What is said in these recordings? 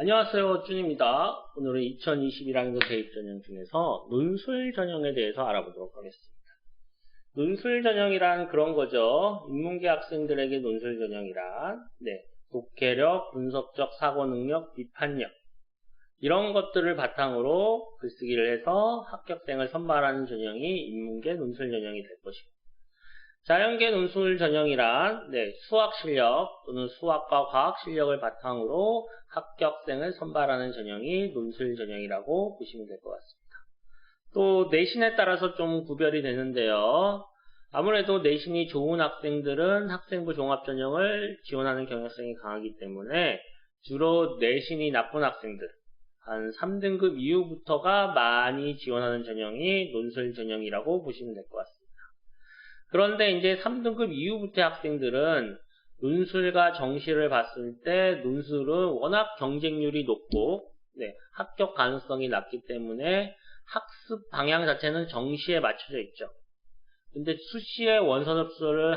안녕하세요, 준입니다. 오늘은 2021학년도 대입 전형 중에서 논술 전형에 대해서 알아보도록 하겠습니다. 논술 전형이란 그런 거죠. 인문계 학생들에게 논술 전형이란 독해력, 분석적 사고 능력, 비판력 이런 것들을 바탕으로 글쓰기를 해서 합격생을 선발하는 전형이 인문계 논술 전형이 될 것이고, 자연계 논술 전형이란 수학 실력 또는 수학과 과학 실력을 바탕으로 합격생을 선발하는 전형이 논술 전형이라고 보시면 될 것 같습니다. 또 내신에 따라서 좀 구별이 되는데요. 아무래도 내신이 좋은 학생들은 학생부 종합전형을 지원하는 경향성이 강하기 때문에 주로 내신이 나쁜 학생들, 한 3등급 이후부터가 많이 지원하는 전형이 논술 전형이라고 보시면 될 것 같습니다. 그런데 이제 3등급 이후부터 학생들은 논술과 정시를 봤을 때 논술은 워낙 경쟁률이 높고 합격 가능성이 낮기 때문에 학습 방향 자체는 정시에 맞춰져 있죠. 근데 수시에 원서 접수를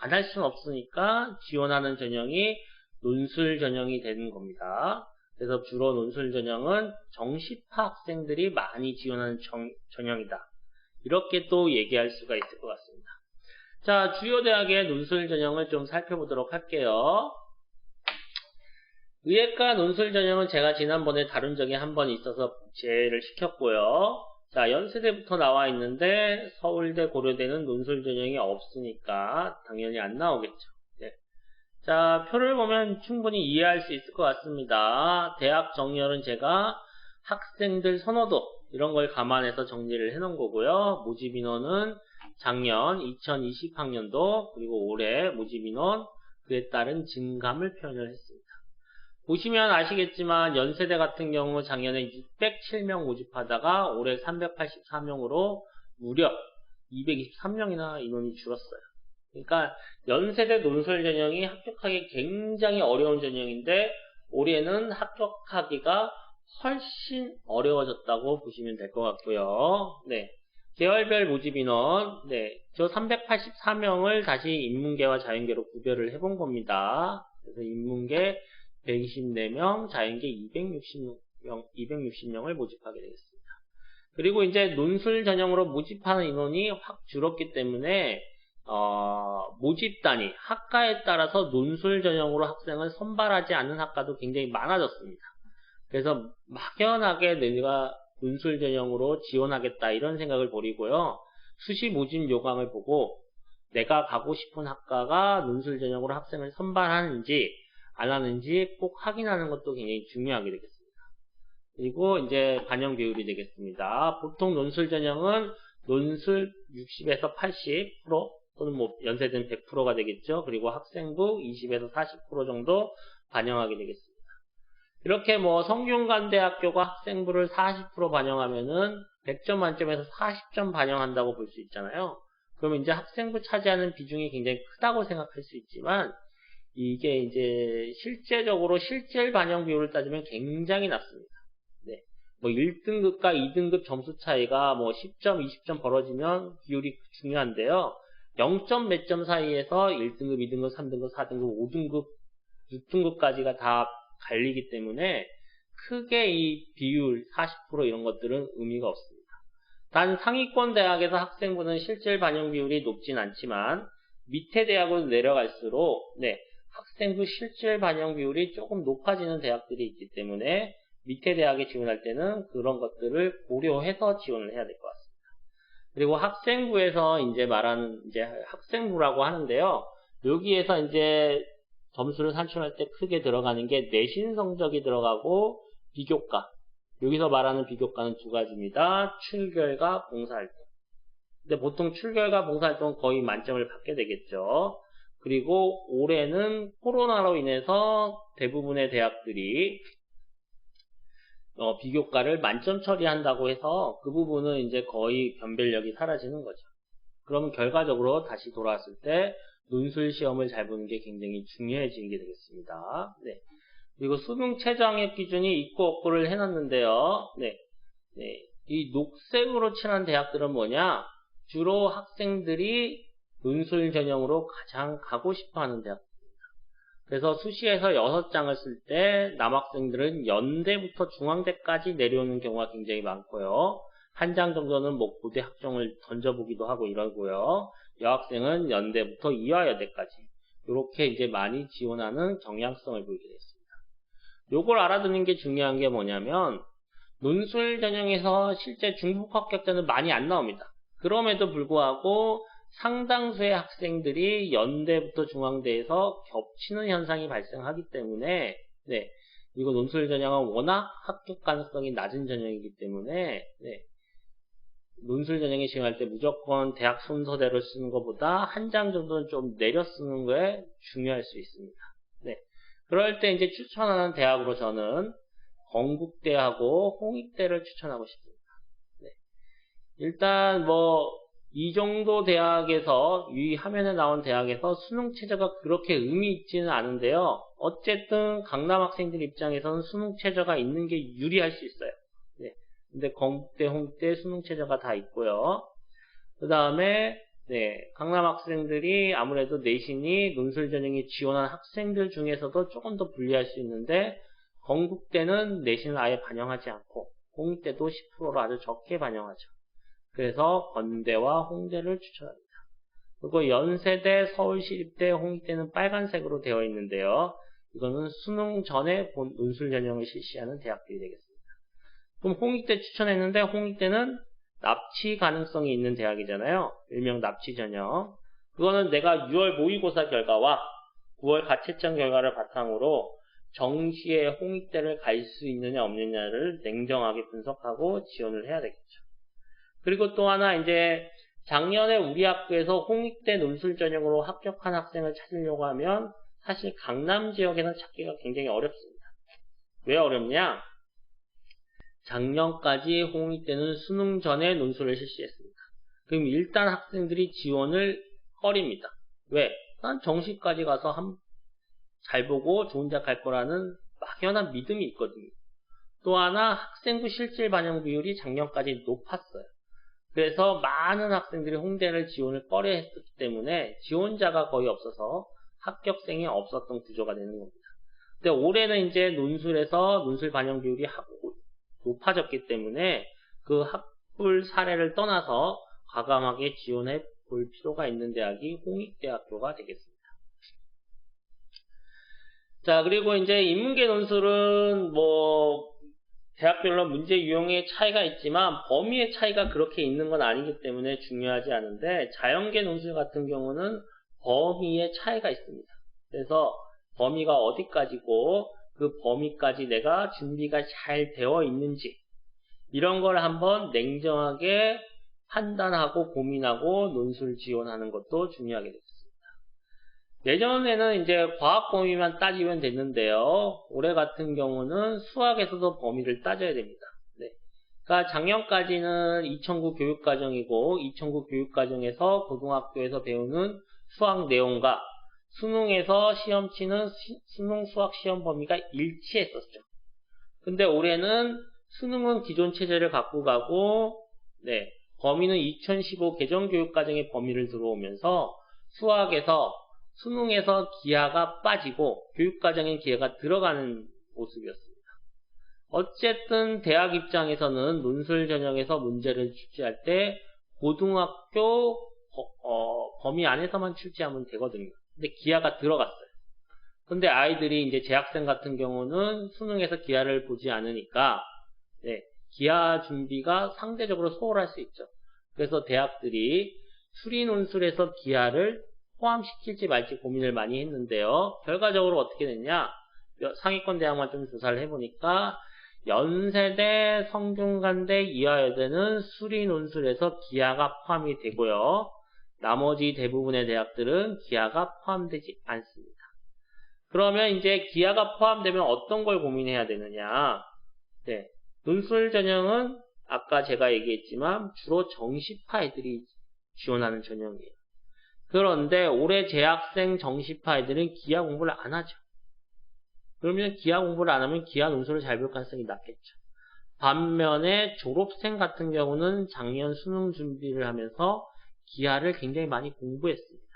안 할 수는 없으니까 지원하는 전형이 논술 전형이 되는 겁니다. 그래서 주로 논술 전형은 정시파 학생들이 많이 지원하는 전형이다. 이렇게 또 얘기할 수가 있을 것 같습니다. 자, 주요 대학의 논술 전형을 좀 살펴보도록 할게요. 의예과 논술 전형은 제가 지난번에 다룬 적이 한 번 있어서 제외를 시켰고요. 자, 연세대부터 나와 있는데 서울대, 고려대는 논술 전형이 없으니까 당연히 안 나오겠죠. 자, 표를 보면 충분히 이해할 수 있을 것 같습니다. 대학 정렬은 제가 학생들 선호도 이런 걸 감안해서 정리를 해놓은 거고요. 모집 인원은 작년 2020학년도 그리고 올해 모집 인원 그에 따른 증감을 표현을 했습니다. 보시면 아시겠지만 연세대 같은 경우 작년에 607명 모집하다가 올해 384명으로 무려 223명이나 인원이 줄었어요. 그러니까 연세대 논술 전형이 합격하기 굉장히 어려운 전형인데 올해는 합격하기가 훨씬 어려워졌다고 보시면 될 것 같고요. 계열별 모집 인원, 저 384명을 다시 인문계와 자연계로 구별을 해본 겁니다. 그래서 인문계 124명, 자연계 260명을 모집하게 되겠습니다. 그리고 이제 논술 전형으로 모집하는 인원이 확 줄었기 때문에 모집 단위, 학과에 따라서 논술 전형으로 학생을 선발하지 않는 학과도 굉장히 많아졌습니다. 그래서 막연하게 내가 논술 전형으로 지원하겠다 이런 생각을 버리고요. 수시 모집 요강을 보고 내가 가고 싶은 학과가 논술 전형으로 학생을 선발하는지 안 하는지 꼭 확인하는 것도 굉장히 중요하게 되겠습니다. 그리고 이제 반영 비율이 되겠습니다. 보통 논술 전형은 논술 60에서 80% 또는 뭐 연세대는 100%가 되겠죠. 그리고 학생부 20에서 40% 정도 반영하게 되겠습니다. 이렇게 뭐 성균관대학교가 학생부를 40% 반영하면은 100점 만점에서 40점 반영한다고 볼 수 있잖아요. 그러면 이제 학생부 차지하는 비중이 굉장히 크다고 생각할 수 있지만 이게 이제 실제적으로 실질 반영 비율을 따지면 굉장히 낮습니다. 뭐 1등급과 2등급 점수 차이가 뭐 10점, 20점 벌어지면 비율이 중요한데요. 0점 몇 점 사이에서 1등급, 2등급, 3등급, 4등급, 5등급, 6등급까지가 다 갈리기 때문에 크게 이 비율 40% 이런 것들은 의미가 없습니다. 단 상위권 대학에서 학생부는 실질 반영 비율이 높진 않지만 밑에 대학으로 내려갈수록 학생부 실질 반영 비율이 조금 높아지는 대학들이 있기 때문에 밑에 대학에 지원할 때는 그런 것들을 고려해서 지원을 해야 될 것 같습니다. 그리고 학생부에서 이제 말하는 이제 학생부라고 하는데요. 여기에서 이제 점수를 산출할 때 크게 들어가는 게 내신 성적이 들어가고 비교과. 여기서 말하는 비교과는 두 가지입니다. 출결과 봉사활동. 근데 보통 출결과 봉사활동은 거의 만점을 받게 되겠죠. 그리고 올해는 코로나로 인해서 대부분의 대학들이 비교과를 만점 처리한다고 해서 그 부분은 이제 거의 변별력이 사라지는 거죠. 그러면 결과적으로 다시 돌아왔을 때 논술 시험을 잘 보는 게 굉장히 중요해지게 되겠습니다. 그리고 수능 최저학력 기준이 있고 없고를 해놨는데요. 이 녹색으로 칠한 대학들은 뭐냐? 주로 학생들이 논술 전형으로 가장 가고 싶어 하는 대학들입니다. 그래서 수시에서 6장을 쓸 때 남학생들은 연대부터 중앙대까지 내려오는 경우가 굉장히 많고요. 한 장 정도는 뭐 고대 학종을 던져보기도 하고 이러고요. 여학생은 연대부터 이화여대까지 이렇게 이제 많이 지원하는 경향성을 보이게 됐습니다. 요걸 알아두는 게 중요한 게 뭐냐면 논술 전형에서 실제 중복 합격자는 많이 안 나옵니다. 그럼에도 불구하고 상당수의 학생들이 연대부터 중앙대에서 겹치는 현상이 발생하기 때문에 이거 논술 전형은 워낙 합격 가능성이 낮은 전형이기 때문에 논술 전형에 지원할 때 무조건 대학 순서대로 쓰는 것보다 한 장 정도는 좀 내려 쓰는 거에 중요할 수 있습니다. 그럴 때 이제 추천하는 대학으로 저는 건국대하고 홍익대를 추천하고 싶습니다. 일단 이 정도 대학에서 이 화면에 나온 대학에서 수능 최저가 그렇게 의미 있지는 않은데요. 어쨌든 강남 학생들 입장에서는 수능 최저가 있는 게 유리할 수 있어요. 근데 건국대, 홍익대 수능 최저가 다 있고요. 그 다음에 강남 학생들이 아무래도 내신이 논술 전형에 지원한 학생들 중에서도 조금 더 불리할 수 있는데 건국대는 내신을 아예 반영하지 않고 홍익대도 10%로 아주 적게 반영하죠. 그래서 건대와 홍대를 추천합니다. 그리고 연세대, 서울시립대, 홍익대는 빨간색으로 되어 있는데요. 이거는 수능 전에 논술 전형을 실시하는 대학들이 되겠습니다. 그럼 홍익대 추천했는데 홍익대는 납치 가능성이 있는 대학이잖아요. 일명 납치 전형. 그거는 내가 6월 모의고사 결과와 9월 가채점 결과를 바탕으로 정시에 홍익대를 갈 수 있느냐 없느냐를 냉정하게 분석하고 지원을 해야 되겠죠. 그리고 또 하나 이제 작년에 우리 학교에서 홍익대 논술 전형으로 합격한 학생을 찾으려고 하면 사실 강남 지역에는 찾기가 굉장히 어렵습니다. 왜 어렵냐? 작년까지 홍익대는 수능 전에 논술을 실시했습니다. 그럼 일단 학생들이 지원을 꺼립니다. 왜? 난 정시까지 가서 잘 보고 좋은 대학 갈 거라는 막연한 믿음이 있거든요. 또 하나 학생부 실질 반영 비율이 작년까지 높았어요. 그래서 많은 학생들이 홍대를 지원을 꺼려 했기 때문에 지원자가 거의 없어서 합격생이 없었던 구조가 되는 겁니다. 근데 올해는 이제 논술에서 논술 반영 비율이 높아졌기 때문에 그 학불 사례를 떠나서 과감하게 지원해 볼 필요가 있는 대학이 홍익대학교가 되겠습니다. 자, 그리고 이제 인문계 논술은 대학별로 문제 유형의 차이가 있지만 범위의 차이가 그렇게 있는 건 아니기 때문에 중요하지 않은데 자연계 논술 같은 경우는 범위의 차이가 있습니다. 그래서 범위가 어디까지고 그 범위까지 내가 준비가 잘 되어 있는지 이런 걸 한번 냉정하게 판단하고 고민하고 논술 지원하는 것도 중요하게 되겠습니다. 예전에는 이제 과학 범위만 따지면 됐는데요. 올해 같은 경우는 수학에서도 범위를 따져야 됩니다. 그러니까 작년까지는 2009 교육과정이고 2009 교육과정에서 고등학교에서 배우는 수학 내용과 수능에서 시험 치는 수능 수학 시험 범위가 일치했었죠. 근데 올해는 수능은 기존 체제를 갖고 가고 범위는 2015 개정교육과정의 범위를 들어오면서 수학에서 수능에서 기하가 빠지고 교육과정에 기하가 들어가는 모습이었습니다. 어쨌든 대학 입장에서는 논술 전형에서 문제를 출제할 때 고등학교 범위 안에서만 출제하면 되거든요. 근데 기하가 들어갔어요. 근데 아이들이 이제 재학생 같은 경우는 수능에서 기하를 보지 않으니까 기하 준비가 상대적으로 소홀할 수 있죠. 그래서 대학들이 수리 논술에서 기하를 포함시킬지 말지 고민을 많이 했는데요. 결과적으로 어떻게 됐냐? 상위권 대학만 좀 조사를 해보니까 연세대, 성균관대, 이화여대는 수리 논술에서 기하가 포함이 되고요. 나머지 대부분의 대학들은 기하가 포함되지 않습니다. 그러면 이제 기하가 포함되면 어떤 걸 고민해야 되느냐? 논술 전형은 아까 제가 얘기했지만 주로 정시파 애들이 지원하는 전형이에요. 그런데 올해 재학생 정시파 애들은 기하 공부를 안 하죠. 그러면 기하 공부를 안 하면 기하 논술을 잘 볼 가능성이 낮겠죠. 반면에 졸업생 같은 경우는 작년 수능 준비를 하면서 기하를 굉장히 많이 공부했습니다.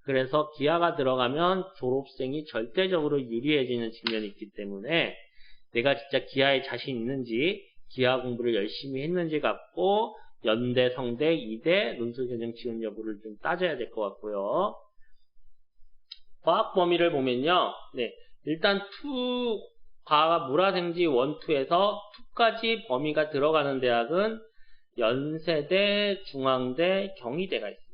그래서 기하가 들어가면 졸업생이 절대적으로 유리해지는 측면이 있기 때문에 내가 진짜 기하에 자신 있는지, 기하 공부를 열심히 했는지 갖고 연대, 성대, 이대 논술전형 지원 여부를 좀 따져야 될 것 같고요. 과학 범위를 보면요. 네, 일단 과학 물화생지 1, 2에서 2까지 범위가 들어가는 대학은 연세대, 중앙대, 경희대가 있습니다.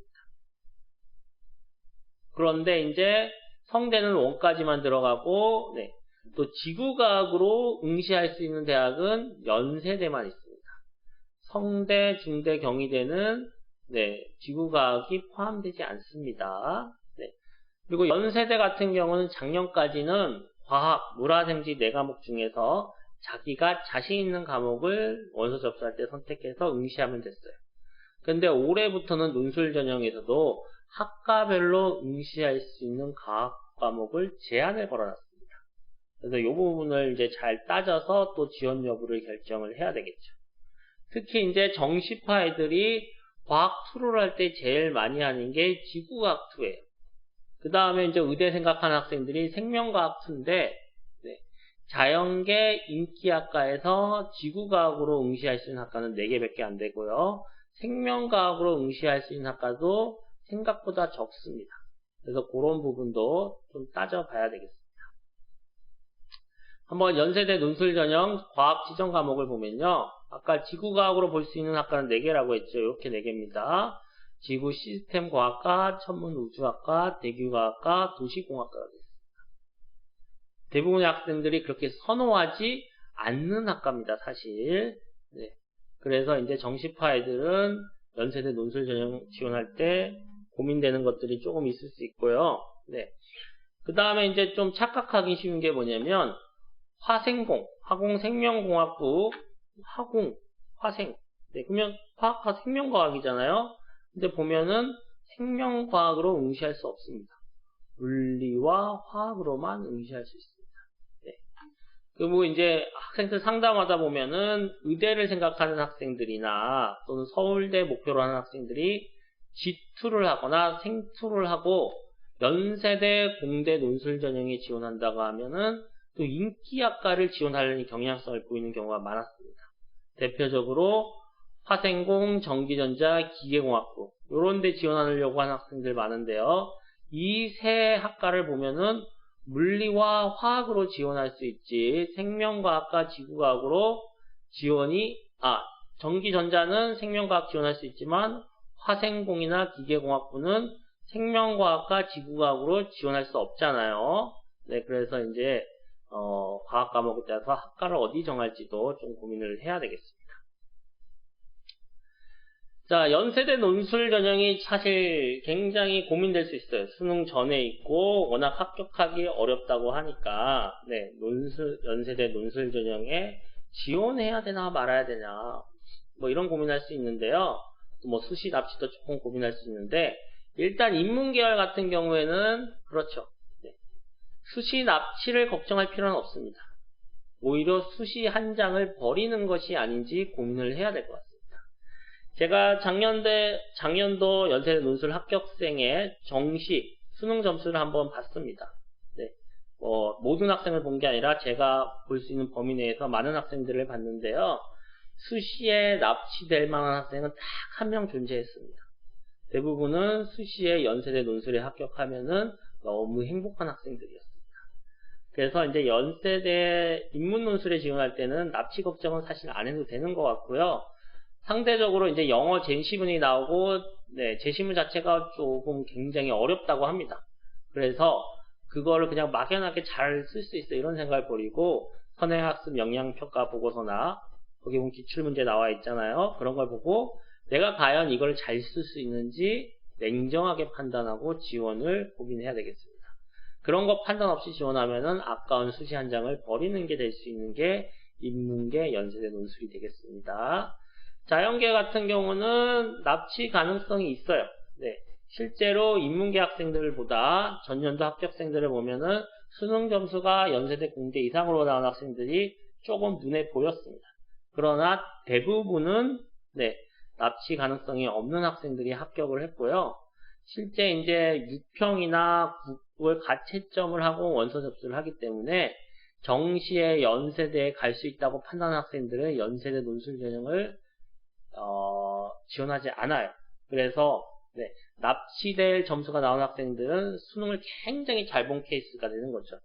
그런데 이제 성대는 1까지만 들어가고, 네, 또 지구과학으로 응시할 수 있는 대학은 연세대만 있습니다. 성대, 중대, 경희대는 네, 지구과학이 포함되지 않습니다. 네. 그리고 연세대 같은 경우는 작년까지는 과학, 물화생지 4과목 중에서 자기가 자신 있는 과목을 원서 접수할 때 선택해서 응시하면 됐어요. 근데 올해부터는 논술 전형에서도 학과별로 응시할 수 있는 과학 과목을 제한을 걸어놨습니다. 그래서 이 부분을 이제 잘 따져서 또 지원 여부를 결정을 해야 되겠죠. 특히 이제 정시파 애들이 과학 2를 할 때 제일 많이 하는 게 지구과학 2예요. 그 다음에 이제 의대 생각하는 학생들이 생명과학 2인데, 네, 자연계 인기학과에서 지구과학으로 응시할 수 있는 학과는 4개밖에 안 되고요. 생명과학으로 응시할 수 있는 학과도 생각보다 적습니다. 그래서 그런 부분도 좀 따져봐야 되겠습니다. 한번 연세대 논술 전형 과학 지정 과목을 보면요. 아까 지구과학으로 볼 수 있는 학과는 4개라고 했죠. 이렇게 4개입니다. 지구 시스템 과학과, 천문 우주학과, 대기과학과, 도시공학과가 있습니다. 대부분의 학생들이 그렇게 선호하지 않는 학과입니다. 사실. 네. 그래서 이제 정시파 애들은 연세대 논술 전형 지원할 때 고민되는 것들이 조금 있을 수 있고요. 네. 그 다음에 이제 좀 착각하기 쉬운 게 뭐냐면 화생공, 화공생명공학부, 화생. 네, 그러면 화학과 생명과학이잖아요. 근데 보면은 생명과학으로 응시할 수 없습니다. 물리와 화학으로만 응시할 수 있습니다. 네. 그리고 이제 학생들 상담하다 보면은 의대를 생각하는 학생들이나 또는 서울대 목표로 하는 학생들이 G2를 하거나 생2를 하고 연세대 공대 논술 전형에 지원한다고 하면은 또 인기학과를 지원하려는 경향성을 보이는 경우가 많았습니다. 대표적으로 화생공, 전기전자, 기계공학부 이런 데 지원하려고 하는 학생들 많은데요. 이 세 학과를 보면은 물리와 화학으로 지원할 수 있지 생명과학과 지구과학으로 전기전자는 생명과학 지원할 수 있지만 화생공이나 기계공학부는 생명과학과 지구과학으로 지원할 수 없잖아요. 네, 그래서 이제 과학 과목에 따라서 학과를 어디 정할지도 좀 고민을 해야 되겠습니다. 자, 연세대 논술 전형이 사실 굉장히 고민될 수 있어요. 수능 전에 있고 워낙 합격하기 어렵다고 하니까 네, 연세대 논술 전형에 지원해야 되나 말아야 되냐 뭐 이런 고민할 수 있는데요. 뭐 수시 납치도 조금 고민할 수 있는데 일단 인문계열 같은 경우에는 그렇죠. 네. 수시 납치를 걱정할 필요는 없습니다. 오히려 수시 한 장을 버리는 것이 아닌지 고민을 해야 될 것 같습니다. 제가 작년도 연세대 논술 합격생의 정시 수능 점수를 한번 봤습니다. 네. 모든 학생을 본 게 아니라 제가 볼 수 있는 범위 내에서 많은 학생들을 봤는데요. 수시에 납치될 만한 학생은 딱 한 명 존재했습니다. 대부분은 수시에 연세대 논술에 합격하면은 너무 행복한 학생들이었습니다. 그래서 이제 연세대 인문논술에 지원할 때는 납치 걱정은 사실 안 해도 되는 것 같고요. 상대적으로 이제 영어 제시문이 나오고, 네, 제시문 자체가 조금 굉장히 어렵다고 합니다. 그래서 그거를 그냥 막연하게 잘 쓸 수 있어 이런 생각을 버리고 선행학습 역량평가 보고서나 거기 보면 기출문제 나와 있잖아요. 그런 걸 보고 내가 과연 이걸 잘 쓸 수 있는지 냉정하게 판단하고 지원을 고민해야 되겠습니다. 그런 거 판단 없이 지원하면은 아까운 수시 한 장을 버리는 게 될 수 있는 게 인문계 연세대 논술이 되겠습니다. 자연계 같은 경우는 납치 가능성이 있어요. 네. 실제로 인문계 학생들보다 전년도 합격생들을 보면은 수능 점수가 연세대 공대 이상으로 나온 학생들이 조금 눈에 보였습니다. 그러나 대부분은 네, 납치 가능성이 없는 학생들이 합격을 했고요. 실제 이제 6평이나 9을 가채점을 하고 원서 접수를 하기 때문에 정시에 연세대에 갈 수 있다고 판단한 학생들은 연세대 논술 전형을 지원하지 않아요. 그래서 네, 납치될 점수가 나온 학생들은 수능을 굉장히 잘 본 케이스가 되는 거죠.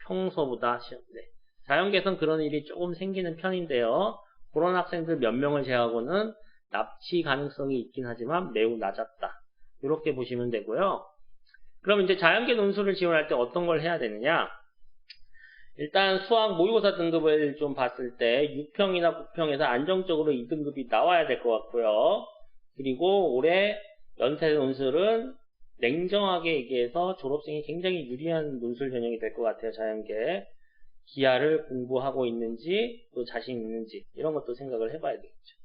평소보다 네. 자연계에선 그런 일이 조금 생기는 편인데요. 그런 학생들 몇 명을 제외하고는 납치 가능성이 있긴 하지만 매우 낮았다. 이렇게 보시면 되고요. 그럼 이제 자연계 논술을 지원할 때 어떤 걸 해야 되느냐? 일단 수학 모의고사 등급을 좀 봤을 때 6평이나 9평에서 안정적으로 2등급이 나와야 될 것 같고요. 그리고 올해 연세대 논술은 냉정하게 얘기해서 졸업생이 굉장히 유리한 논술 전형이 될 것 같아요. 자연계. 기하를 공부하고 있는지 또 자신 있는지 이런 것도 생각을 해봐야 되겠죠.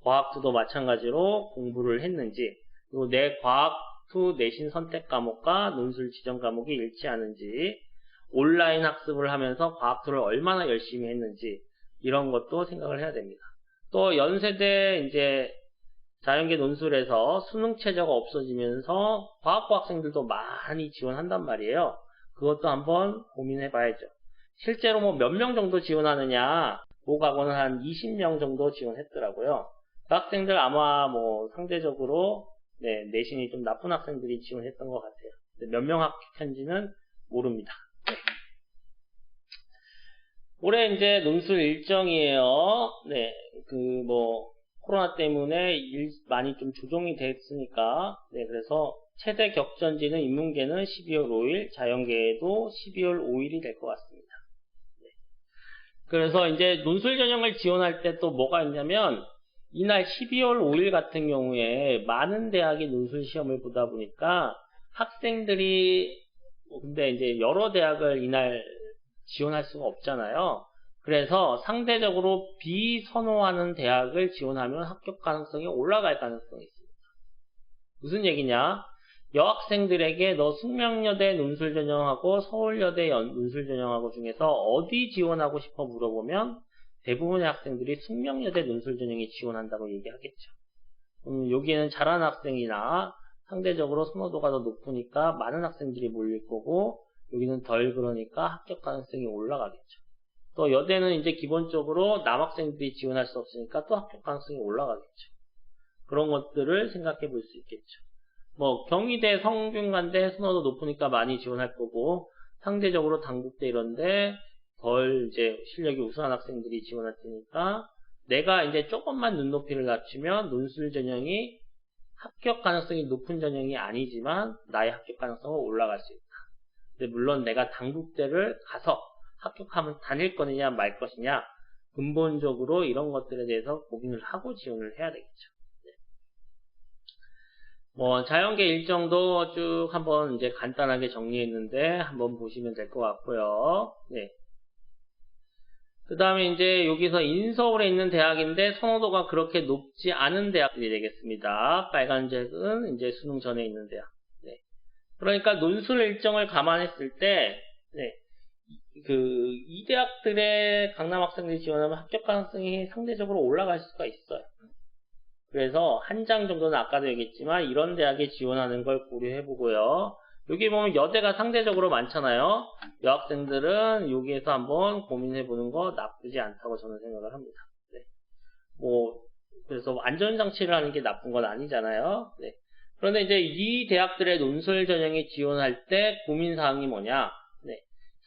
과학투도 마찬가지로 공부를 했는지 그리고 내 과학투 내신 선택 과목과 논술 지정 과목이 일치하는지 온라인 학습을 하면서 과학투를 얼마나 열심히 했는지 이런 것도 생각을 해야 됩니다. 또 연세대 이제 자연계 논술에서 수능 최저가 없어지면서 과학부 학생들도 많이 지원한단 말이에요. 그것도 한번 고민해 봐야죠. 실제로 뭐 몇 명 정도 지원하느냐, 모과고는 한 20명 정도 지원했더라고요. 그 학생들 아마 뭐 상대적으로 내신이 좀 나쁜 학생들이 지원했던 것 같아요. 몇 명 합격한지는 모릅니다. 올해 이제 논술 일정이에요. 네, 코로나 때문에 많이 좀 조정이 됐으니까, 그래서 최대 격전지는 인문계는 12월 5일, 자연계에도 12월 5일이 될 것 같습니다. 그래서 이제 논술 전형을 지원할 때 또 뭐가 있냐면, 이날 12월 5일 같은 경우에 많은 대학이 논술 시험을 보다 보니까 학생들이, 근데 이제 여러 대학을 이날 지원할 수가 없잖아요. 그래서 상대적으로 비선호하는 대학을 지원하면 합격 가능성이 올라갈 가능성이 있습니다. 무슨 얘기냐? 여학생들에게 너 숙명여대 논술 전형하고 서울여대 논술 전형하고 중에서 어디 지원하고 싶어 물어보면 대부분의 학생들이 숙명여대 논술 전형에 지원한다고 얘기하겠죠. 여기에는 잘하는 학생이나 상대적으로 선호도가 더 높으니까 많은 학생들이 몰릴 거고 여기는 덜 그러니까 합격 가능성이 올라가겠죠. 또 여대는 이제 기본적으로 남학생들이 지원할 수 없으니까 또 합격 가능성이 올라가겠죠. 그런 것들을 생각해 볼 수 있겠죠. 뭐 경희대, 성균관대 선호도 높으니까 많이 지원할 거고 상대적으로 단국대 이런데 덜 이제 실력이 우수한 학생들이 지원할 테니까 내가 이제 조금만 눈높이를 낮추면 논술 전형이 합격 가능성이 높은 전형이 아니지만 나의 합격 가능성은 올라갈 수 있다. 근데 물론 내가 단국대를 가서 합격하면 다닐 거느냐 말 것이냐 근본적으로 이런 것들에 대해서 고민을 하고 지원을 해야 되겠죠. 자연계 일정도 쭉 한번 이제 간단하게 정리했는데 한번 보시면 될 것 같고요. 그 다음에 이제 여기서 인서울에 있는 대학인데 선호도가 그렇게 높지 않은 대학들이 되겠습니다. 빨간색은 이제 수능 전에 있는 대학. 그러니까 논술 일정을 감안했을 때, 이 대학들의 강남 학생들이 지원하면 합격 가능성이 상대적으로 올라갈 수가 있어요. 그래서 한 장 정도는 아까도 얘기했지만 이런 대학에 지원하는 걸 고려해보고요. 여기 보면 여대가 상대적으로 많잖아요. 여학생들은 여기에서 한번 고민해보는 거 나쁘지 않다고 저는 생각을 합니다. 그래서 안전장치를 하는 게 나쁜 건 아니잖아요. 그런데 이제 이 대학들의 논술 전형에 지원할 때 고민사항이 뭐냐.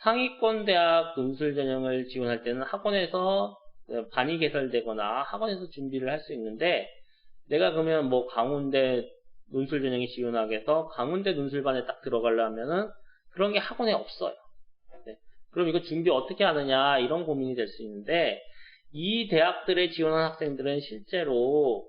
상위권 대학 논술 전형을 지원할 때는 학원에서 반이 개설되거나 학원에서 준비를 할 수 있는데 내가 그러면 강원대 논술 전형에 지원하기 위해서 강원대 논술반에 딱 들어가려면은 그런 게 학원에 없어요. 그럼 이거 준비 어떻게 하느냐 이런 고민이 될 수 있는데 이 대학들에 지원한 학생들은 실제로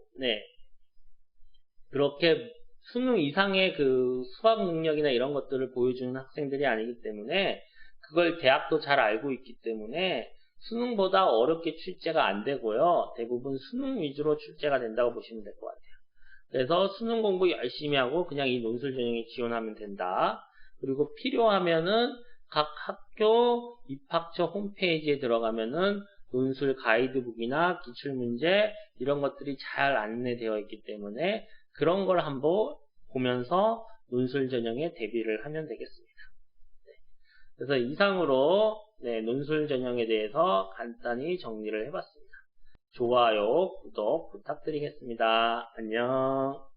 그렇게 수능 이상의 그 수학 능력이나 이런 것들을 보여주는 학생들이 아니기 때문에 그걸 대학도 잘 알고 있기 때문에 수능보다 어렵게 출제가 안 되고요. 대부분 수능 위주로 출제가 된다고 보시면 될 것 같아요. 그래서 수능 공부 열심히 하고 그냥 이 논술 전형에 지원하면 된다. 그리고 필요하면은 각 학교 입학처 홈페이지에 들어가면은 논술 가이드북이나 기출문제 이런 것들이 잘 안내되어 있기 때문에 그런 걸 한번 보면서 논술 전형에 대비를 하면 되겠습니다. 네. 그래서 이상으로 논술 전형에 대해서 간단히 정리를 해봤습니다. 좋아요, 구독 부탁드리겠습니다. 안녕.